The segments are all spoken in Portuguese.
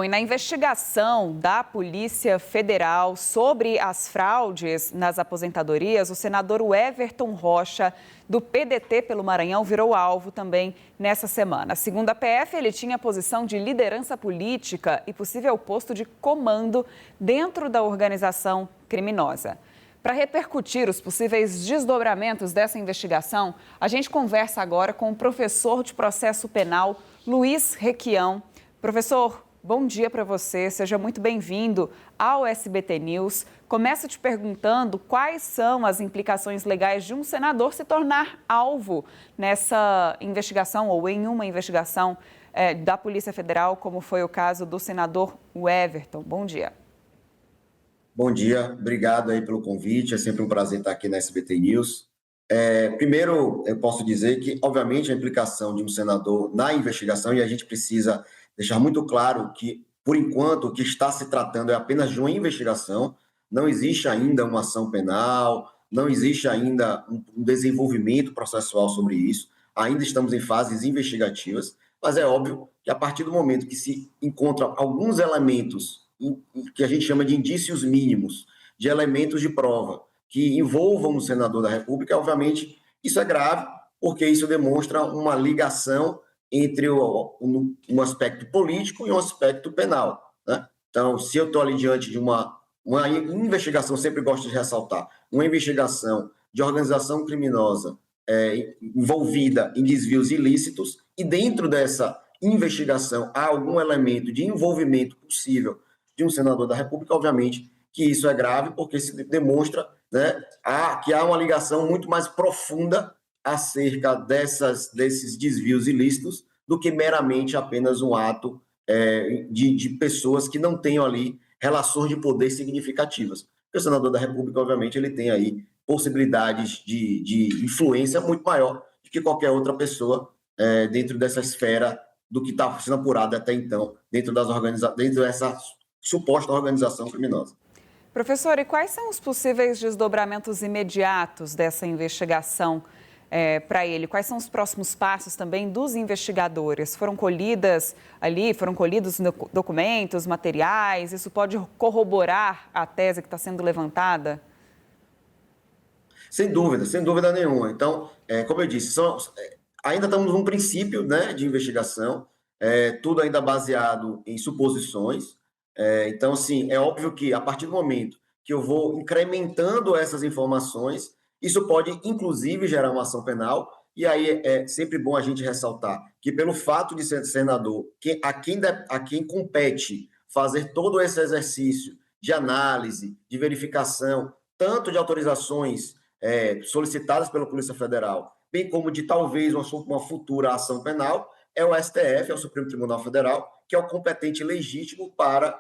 E na investigação da Polícia Federal sobre as fraudes nas aposentadorias, o senador Everton Rocha, do PDT pelo Maranhão, virou alvo também nessa semana. Segundo a PF, ele tinha posição de liderança política e possível posto de comando dentro da organização criminosa. Para repercutir os possíveis desdobramentos dessa investigação, a gente conversa agora com o professor de processo penal, Luiz Requião. Professor, bom dia para você, seja muito bem-vindo ao SBT News. Começo te perguntando quais são as implicações legais de um senador se tornar alvo nessa investigação ou em uma investigação da Polícia Federal, como foi o caso do senador Everton. Bom dia. Bom dia, obrigado aí pelo convite, é sempre um prazer estar aqui na SBT News. Primeiro, eu posso dizer que, obviamente, a implicação de um senador na investigação, e a gente precisa deixar muito claro que, por enquanto, o que está se tratando é apenas de uma investigação, não existe ainda uma ação penal, não existe ainda um desenvolvimento processual sobre isso, ainda estamos em fases investigativas, mas é óbvio que a partir do momento que se encontram alguns elementos que a gente chama de indícios mínimos, de elementos de prova que envolvam um senador da República, obviamente isso é grave, porque isso demonstra uma ligação entre um aspecto político e um aspecto penal, né? Então, se eu estou ali diante de uma investigação, sempre gosto de ressaltar, uma investigação de organização criminosa envolvida em desvios ilícitos, e dentro dessa investigação há algum elemento de envolvimento possível de um senador da República, obviamente que isso é grave, porque se demonstra, né, que há uma ligação muito mais profunda acerca desses desvios ilícitos do que meramente apenas um ato de pessoas que não tenham ali relações de poder significativas. Porque o senador da República, obviamente, ele tem aí possibilidades de influência muito maior do que qualquer outra pessoa dentro dessa esfera do que está sendo apurado até então, dentro dessa suposta organização criminosa. Professor, e quais são os possíveis desdobramentos imediatos dessa investigação para ele? Quais são os próximos passos também dos investigadores? Foram colhidos documentos, materiais? Isso pode corroborar a tese que está sendo levantada? Sem dúvida nenhuma. Então, como eu disse, ainda estamos num princípio, né, de investigação, tudo ainda baseado em suposições. Então, assim, é óbvio que a partir do momento que eu vou incrementando essas informações, isso pode, inclusive, gerar uma ação penal, e aí é sempre bom a gente ressaltar que, pelo fato de ser senador, a quem compete fazer todo esse exercício de análise, de verificação, tanto de autorizações solicitadas pela Polícia Federal, bem como de talvez uma futura ação penal, é o STF, é o Supremo Tribunal Federal, que é o competente legítimo para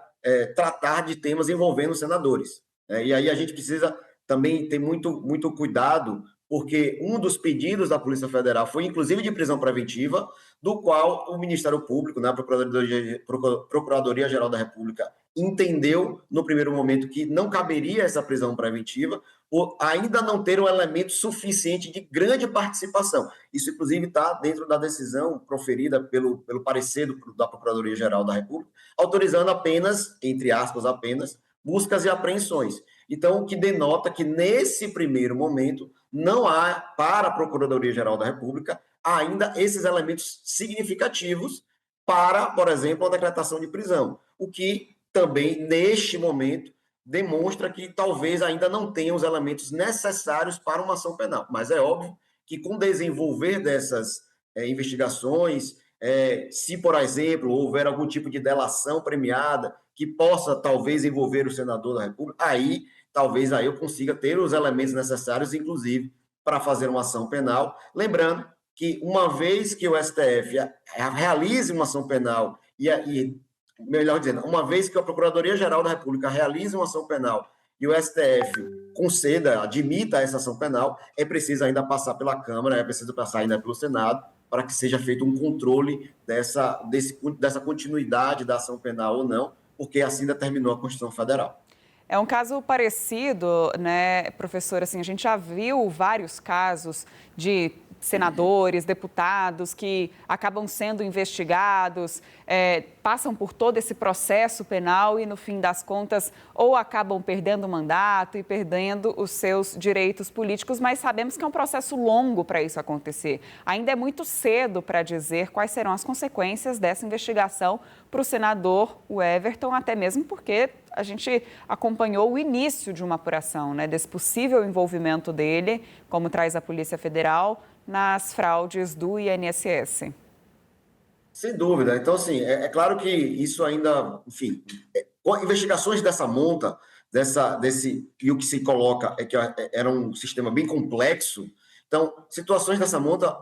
tratar de temas envolvendo senadores. E aí a gente precisa também ter muito cuidado, porque um dos pedidos da Polícia Federal foi, inclusive, de prisão preventiva, do qual o Ministério Público, né, a Procuradoria-Geral da República, entendeu, no primeiro momento, que não caberia essa prisão preventiva, por ainda não ter um elemento suficiente de grande participação. Isso, inclusive, está dentro da decisão proferida pelo parecer da Procuradoria-Geral da República, autorizando apenas, entre aspas, buscas e apreensões. Então, o que denota que, nesse primeiro momento, não há, para a Procuradoria-Geral da República, ainda esses elementos significativos para, por exemplo, a decretação de prisão. O que também, neste momento, demonstra que talvez ainda não tenha os elementos necessários para uma ação penal. Mas é óbvio que, com o desenvolver dessas investigações, se, por exemplo, houver algum tipo de delação premiada que possa, talvez, envolver o senador da República, talvez eu consiga ter os elementos necessários, inclusive, para fazer uma ação penal. Lembrando que, uma vez que o STF realize uma ação penal melhor dizendo, uma vez que a Procuradoria-Geral da República realize uma ação penal e o STF admita essa ação penal, é preciso ainda passar pela Câmara, é preciso passar ainda pelo Senado, para que seja feito um controle dessa continuidade da ação penal ou não, porque assim determinou a Constituição Federal. É um caso parecido, né, professor? Assim, a gente já viu vários casos de senadores, deputados que acabam sendo investigados, passam por todo esse processo penal e, no fim das contas, ou acabam perdendo o mandato e perdendo os seus direitos políticos, mas sabemos que é um processo longo para isso acontecer. Ainda é muito cedo para dizer quais serão as consequências dessa investigação para o senador Everton, até mesmo porque a gente acompanhou o início de uma apuração, né, desse possível envolvimento dele, como traz a Polícia Federal, nas fraudes do INSS. Sem dúvida. Então, assim, é claro que isso ainda, enfim, investigações dessa monta, e o que se coloca é que era um sistema bem complexo. Então, situações dessa monta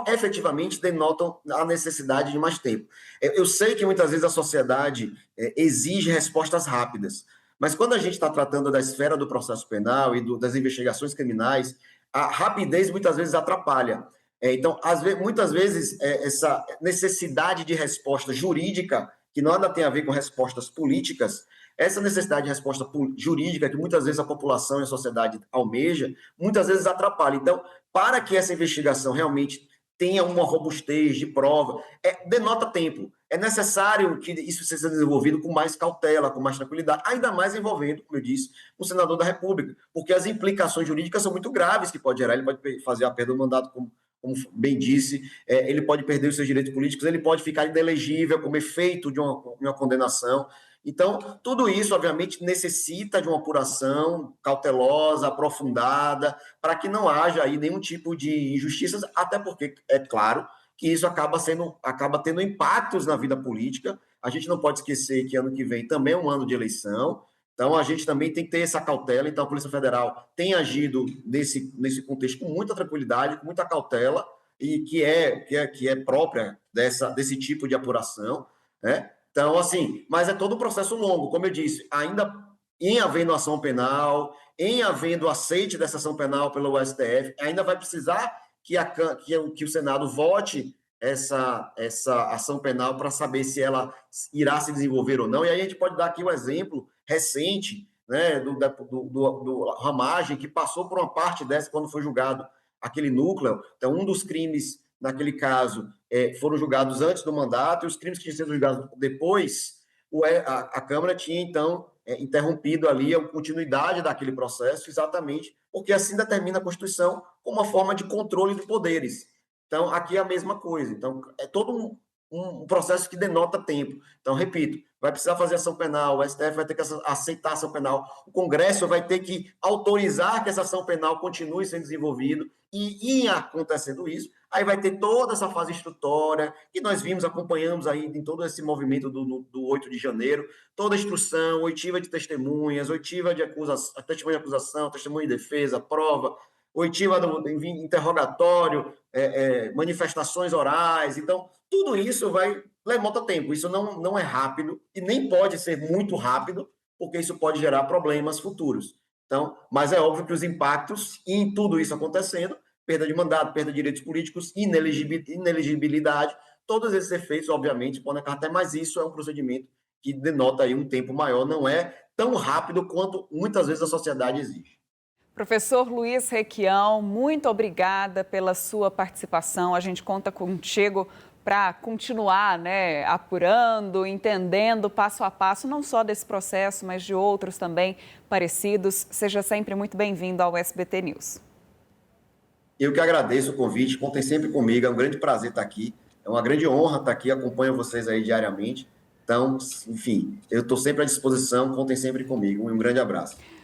efetivamente denotam a necessidade de mais tempo. Eu sei que muitas vezes a sociedade exige respostas rápidas, mas quando a gente está tratando da esfera do processo penal e das investigações criminais, a rapidez muitas vezes atrapalha. Então, muitas vezes, essa necessidade de resposta jurídica, que nada tem a ver com respostas políticas, essa necessidade de resposta jurídica, que muitas vezes a população e a sociedade almeja, muitas vezes atrapalha. Então, para que essa investigação realmente tenha uma robustez de prova, denota tempo. É necessário que isso seja desenvolvido com mais cautela, com mais tranquilidade, ainda mais envolvendo, como eu disse, o senador da República, porque as implicações jurídicas são muito graves que pode gerar. Ele pode fazer a perda do mandato, como bem disse, ele pode perder os seus direitos políticos, ele pode ficar inelegível como efeito de uma condenação. Então, tudo isso, obviamente, necessita de uma apuração cautelosa, aprofundada, para que não haja aí nenhum tipo de injustiças, até porque, é claro, que isso acaba tendo impactos na vida política. A gente não pode esquecer que ano que vem também é um ano de eleição, então a gente também tem que ter essa cautela. Então a Polícia Federal tem agido nesse contexto com muita tranquilidade, com muita cautela, e que é própria desse tipo de apuração, né? Então, assim, mas é todo um processo longo, como eu disse, ainda em havendo ação penal, em havendo aceite dessa ação penal pelo STF, ainda vai precisar que o Senado vote essa ação penal para saber se ela irá se desenvolver ou não. E aí a gente pode dar aqui o exemplo recente, né, do Ramagem, que passou por uma parte dessa quando foi julgado aquele núcleo. Então, um dos crimes, naquele caso, foram julgados antes do mandato, e os crimes que tinham sido julgados depois, a Câmara tinha, então, interrompido ali a continuidade daquele processo, exatamente porque assim determina a Constituição como uma forma de controle de poderes. Então, aqui é a mesma coisa. Então, é todo um processo que denota tempo. Então, repito, vai precisar fazer ação penal, o STF vai ter que aceitar a ação penal, o Congresso vai ter que autorizar que essa ação penal continue sendo desenvolvida, e em acontecendo isso, aí vai ter toda essa fase instrutória, que nós acompanhamos aí em todo esse movimento do 8 de janeiro, toda a instrução, oitiva de testemunhas, oitiva de testemunha de acusação, testemunha de defesa, prova, oitiva do interrogatório, manifestações orais. Então, tudo isso leva tempo. Isso não é rápido e nem pode ser muito rápido, porque isso pode gerar problemas futuros. Então, mas é óbvio que os impactos, e em tudo isso acontecendo, perda de mandato, perda de direitos políticos, inelegibilidade, todos esses efeitos, obviamente, podem acarretar, mas isso é um procedimento que denota aí um tempo maior, não é tão rápido quanto muitas vezes a sociedade exige. Professor Luiz Requião, muito obrigada pela sua participação. A gente conta contigo para continuar, né, apurando, entendendo passo a passo, não só desse processo, mas de outros também parecidos. Seja sempre muito bem-vindo ao SBT News. Eu que agradeço o convite, contem sempre comigo, é um grande prazer estar aqui, é uma grande honra estar aqui, acompanho vocês aí diariamente. Então, enfim, eu estou sempre à disposição, contem sempre comigo. Um grande abraço.